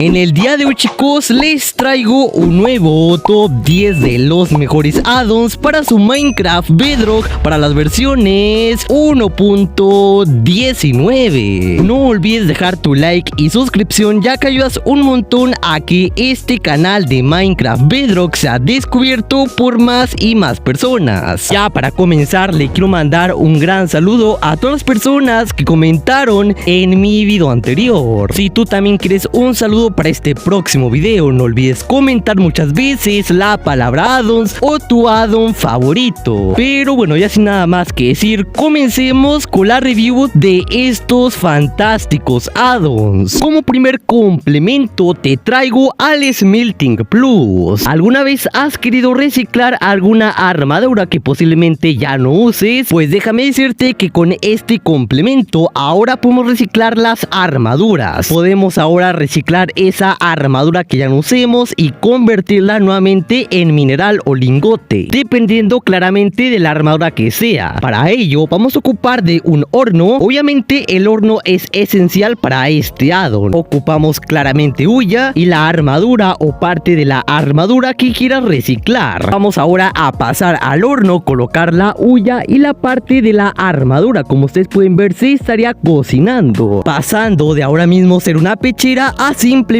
En el día de hoy, chicos, les traigo un nuevo top 10 de los mejores add-ons para su Minecraft Bedrock para las versiones 1.19. No olvides dejar tu like y suscripción, ya que ayudas un montón a que este canal de Minecraft Bedrock sea descubierto por más y más personas. Ya para comenzar, le quiero mandar un gran saludo a todas las personas que comentaron en mi video anterior. Si tú también quieres un saludo para este próximo video, no olvides comentar muchas veces la palabra addons o tu addon favorito. Pero bueno, ya sin nada más que decir, comencemos con la review de estos fantásticos addons. Como primer complemento te traigo al Smelting Plus. ¿Alguna vez has querido reciclar alguna armadura que posiblemente ya no uses? Pues déjame decirte que con este complemento ahora podemos reciclar las armaduras. Podemos ahora reciclar esa armadura que ya no usemos y convertirla nuevamente en mineral o lingote, dependiendo claramente de la armadura que sea. Para ello vamos a ocupar de un horno. Obviamente el horno es esencial para este addon. Ocupamos claramente hulla y la armadura o parte de la armadura que quieras reciclar. Vamos ahora a pasar al horno, colocar la hulla y la parte de la armadura. Como ustedes pueden ver, se estaría cocinando, pasando de ahora mismo ser una pechera a simplemente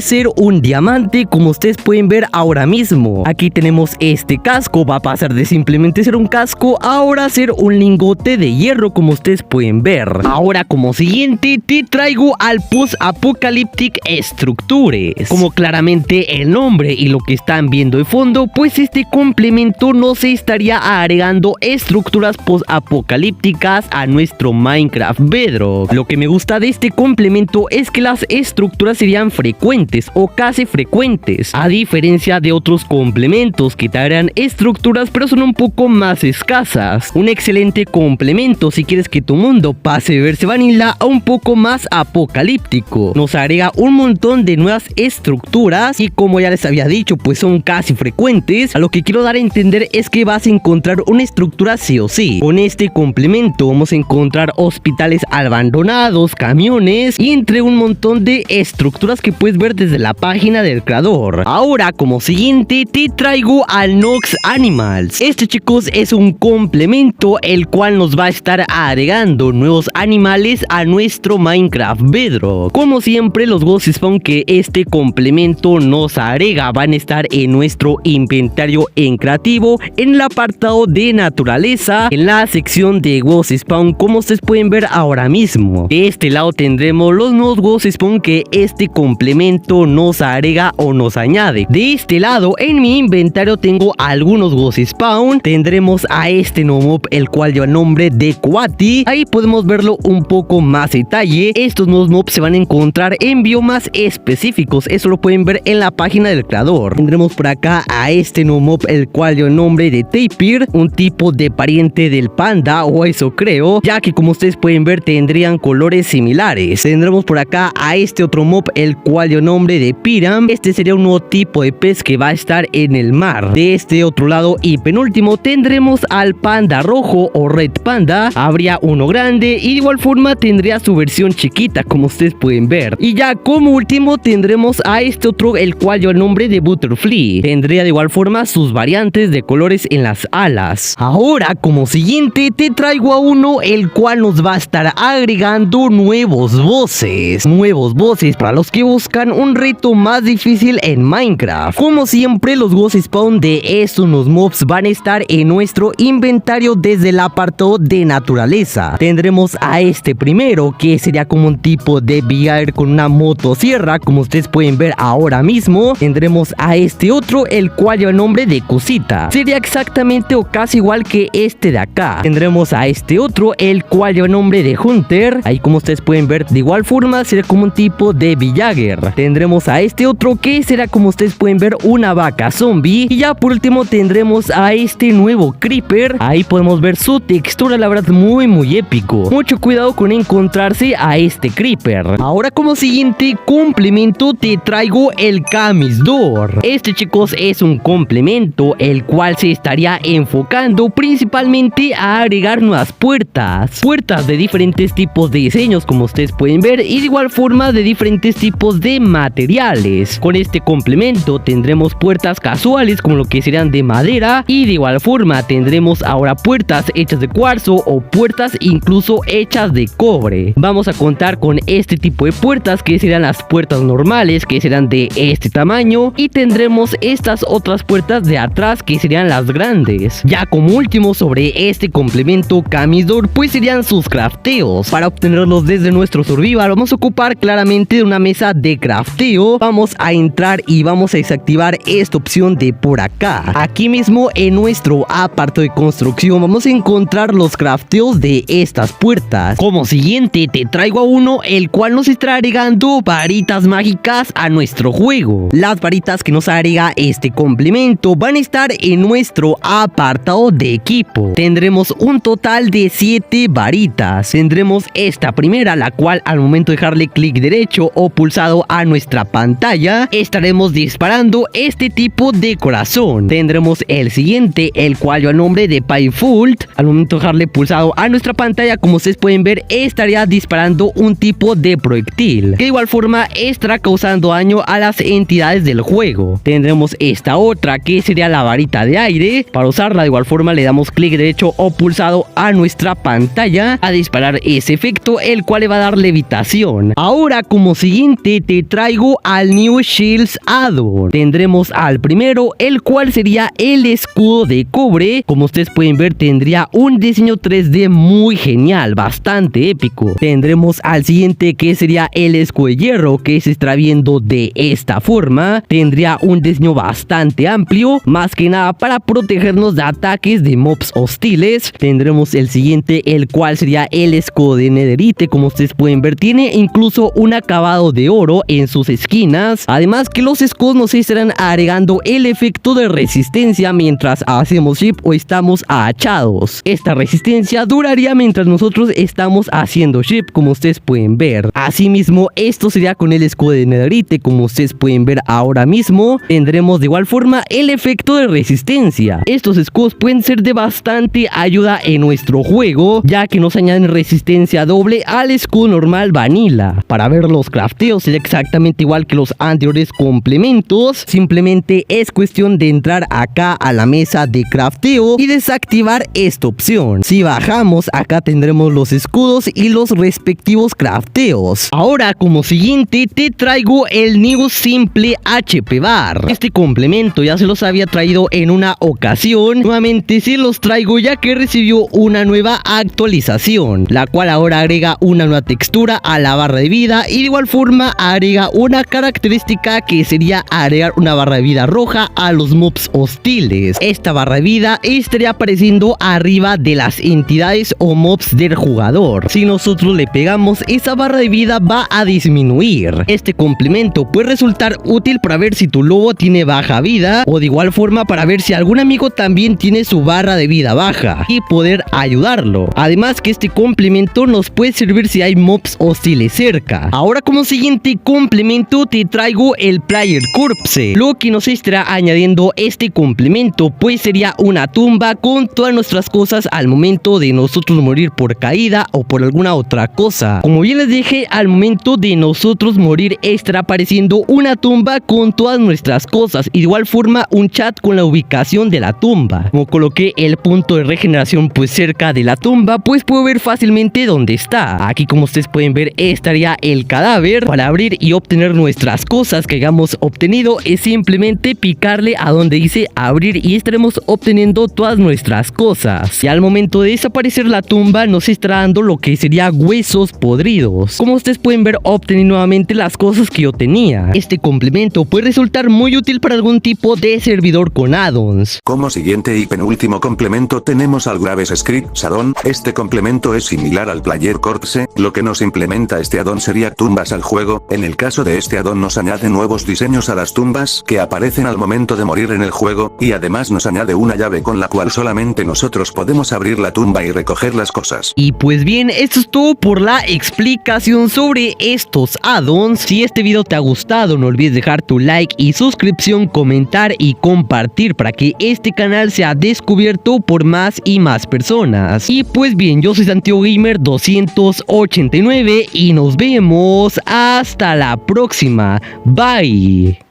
ser un diamante, como ustedes pueden ver ahora mismo. Aquí tenemos este casco, va a pasar de simplemente ser un casco a ahora ser un lingote de hierro, como ustedes pueden ver. Ahora como siguiente te traigo al Post Apocalyptic Structures. Como claramente el nombre y lo que están viendo de fondo, pues este complemento no se estaría agregando estructuras post apocalípticas a nuestro Minecraft Bedrock. Lo que me gusta de este complemento es que las estructuras serían frecuentes o casi frecuentes, a diferencia de otros complementos que traerán estructuras pero son un poco más escasas. Un excelente complemento si quieres que tu mundo pase de verse vanilla a un poco más apocalíptico. Nos agrega un montón de nuevas estructuras y, como ya les había dicho, pues son casi frecuentes. A lo que quiero dar a entender es que vas a encontrar una estructura sí o sí. Con este complemento vamos a encontrar hospitales abandonados, camiones y entre un montón de estructuras que puedes ver desde la página del creador. Ahora como siguiente te traigo al Nox Animals. Este, chicos, es un complemento el cual nos va a estar agregando nuevos animales a nuestro Minecraft Bedrock. Como siempre, los Ghost Spawn que este complemento nos agrega van a estar en nuestro inventario en creativo, en el apartado de naturaleza, en la sección de Ghost Spawn, como ustedes pueden ver ahora mismo. De este lado tendremos los nuevos Ghost Spawn que este complemento nos agrega o nos añade. De este lado en mi inventario tengo algunos Ghost Spawn. Tendremos a este nuevo mob el cual lleva el nombre de Coati. Ahí podemos verlo un poco más detalle. Estos nuevos mobs se van a encontrar en biomas específicos, eso lo pueden ver en la página del creador. Tendremos por acá a este nuevo mob el cual lleva el nombre de Tapir, un tipo de pariente del panda, o eso creo, ya que como ustedes pueden ver tendrían colores similares. Tendremos por acá a este otro mob el cual lleva el nombre de Piram. Este sería un nuevo tipo de pez que va a estar en el mar. De este otro lado y penúltimo tendremos al panda rojo o red panda. Habría uno grande y de igual forma tendría su versión chiquita, como ustedes pueden ver. Y ya como último tendremos a este otro el cual lleva el nombre de Butterfly. Tendría de igual forma sus variantes de colores en las alas. Ahora como siguiente te traigo a uno el cual nos va a estar agregando nuevos bosses. Nuevos bosses para los que buscan un reto más difícil en Minecraft. Como siempre, los Ghost Spawn de estos nuevos mobs van a estar en nuestro inventario desde el apartado de naturaleza. Tendremos a este primero que sería como un tipo de villager con una motosierra, como ustedes pueden ver ahora mismo. Tendremos a este otro el cual lleva el nombre de Cosita. Sería exactamente o casi igual que este de acá. Tendremos a este otro el cual lleva el nombre de Hunter. Ahí como ustedes pueden ver de igual forma sería como un tipo de villager. Tendremos a este otro que será como ustedes pueden ver una vaca zombie. Y ya por último tendremos a este nuevo creeper. Ahí podemos ver su textura, la verdad muy épico. Mucho cuidado con encontrarse a este creeper. Ahora como siguiente complemento te traigo el Camis Door. Este, chicos, es un complemento el cual se estaría enfocando principalmente a agregar nuevas puertas de diferentes tipos de diseños, como ustedes pueden ver, y de igual forma de diferentes tipos tipos de materiales. Con este complemento tendremos puertas casuales como lo que serían de madera, y de igual forma tendremos ahora puertas hechas de cuarzo o puertas incluso hechas de cobre. Vamos a contar con este tipo de puertas que serán las puertas normales, que serán de este tamaño, y tendremos estas otras puertas de atrás que serían las grandes. Ya como último sobre este complemento Camidor, pues serían sus crafteos. Para obtenerlos desde nuestro survival vamos a ocupar claramente una mesa de crafteo. Vamos a entrar y vamos a desactivar esta opción de por acá. Aquí mismo en nuestro apartado de construcción vamos a encontrar los crafteos de estas puertas. Como siguiente te traigo a uno el cual nos estará agregando varitas mágicas a nuestro juego. Las varitas que nos agrega este complemento van a estar en nuestro apartado de equipo. Tendremos un total de 7 varitas. Tendremos esta primera, la cual al momento de dejarle clic derecho o pulsado a nuestra pantalla estaremos disparando este tipo de corazón. Tendremos el siguiente, el cual lleva el nombre de Painfult. Al momento de dejarle pulsado a nuestra pantalla, como ustedes pueden ver, estaría disparando un tipo de proyectil que de igual forma estará causando daño a las entidades del juego. Tendremos esta otra que sería la varita de aire. Para usarla de igual forma le damos clic derecho o pulsado a nuestra pantalla a disparar ese efecto, el cual le va a dar levitación. Ahora como siguiente te traigo al New Shields Add-on. Tendremos al primero, el cual sería el escudo de cobre. Como ustedes pueden ver, tendría un diseño 3D muy genial, bastante épico. Tendremos al siguiente que sería el escudo de hierro, que se estará viendo de esta forma. Tendría un diseño bastante amplio, más que nada para protegernos de ataques de mobs hostiles. Tendremos el siguiente, el cual sería el escudo de netherite. Como ustedes pueden ver, tiene incluso un acabado de oro en sus esquinas. Además que los escudos nos estarán agregando el efecto de resistencia mientras hacemos shift o estamos agachados. Esta resistencia duraría mientras nosotros estamos haciendo shift, como ustedes pueden ver. Asimismo, esto sería con el escudo de netherite. Como ustedes pueden ver ahora mismo, tendremos de igual forma el efecto de resistencia. Estos escudos pueden ser de bastante ayuda en nuestro juego, ya que nos añaden resistencia doble al escudo normal vanilla. Para ver los crafteos será exactamente igual que los anteriores complementos. Simplemente es cuestión de entrar acá a la mesa de crafteo y desactivar esta opción. Si bajamos, acá tendremos los escudos y los respectivos crafteos. Ahora como siguiente te traigo el New Simple HP Bar. Este complemento ya se los había traído en una ocasión. Nuevamente se los traigo ya que recibió una nueva actualización, la cual ahora agrega una nueva textura a la barra de vida y de igual forma agrega una característica que sería agregar una barra de vida roja a los mobs hostiles. Esta barra de vida estaría apareciendo arriba de las entidades o mobs del jugador. Si nosotros le pegamos, esa barra de vida va a disminuir. Este complemento puede resultar útil para ver si tu lobo tiene baja vida, o de igual forma para ver si algún amigo también tiene su barra de vida baja y poder ayudarlo. Además que este complemento nos puede servir si hay mobs hostiles cerca. Ahora como siguiente complemento te traigo el Player Corpse. Lo que nos estará añadiendo este complemento pues sería una tumba con todas nuestras cosas al momento de nosotros morir por caída o por alguna otra cosa. Como bien les dije, al momento de nosotros morir estará apareciendo una tumba con todas nuestras cosas y de igual forma un chat con la ubicación de la tumba. Como coloqué el punto de regeneración pues cerca de la tumba, pues puedo ver fácilmente dónde está. Aquí como ustedes pueden ver estaría el cadáver. Para abrir y obtener nuestras cosas que hayamos obtenido es simplemente picarle a donde dice abrir y estaremos obteniendo todas nuestras cosas. Y al momento de desaparecer la tumba nos estará dando lo que sería huesos podridos. Como ustedes pueden ver, obtener nuevamente las cosas que yo tenía. Este complemento puede resultar muy útil para algún tipo de servidor con add-ons. Como siguiente y penúltimo complemento tenemos al Graves Scripts Add-on. Este complemento es similar al Player Corpse. Lo que nos implementa este add-on sería tumbas al juego. En el caso de este add-on nos añade nuevos diseños a las tumbas que aparecen al momento de morir en el juego, y además nos añade una llave con la cual solamente nosotros podemos abrir la tumba y recoger las cosas. Y pues bien, esto es todo por la explicación sobre estos add-ons. Si este video te ha gustado, no olvides dejar tu like y suscripción, comentar y compartir para que este canal sea descubierto por más y más personas. Y pues bien, yo soy Santiago Gamer 289 y nos vemos hasta hasta la próxima. Bye.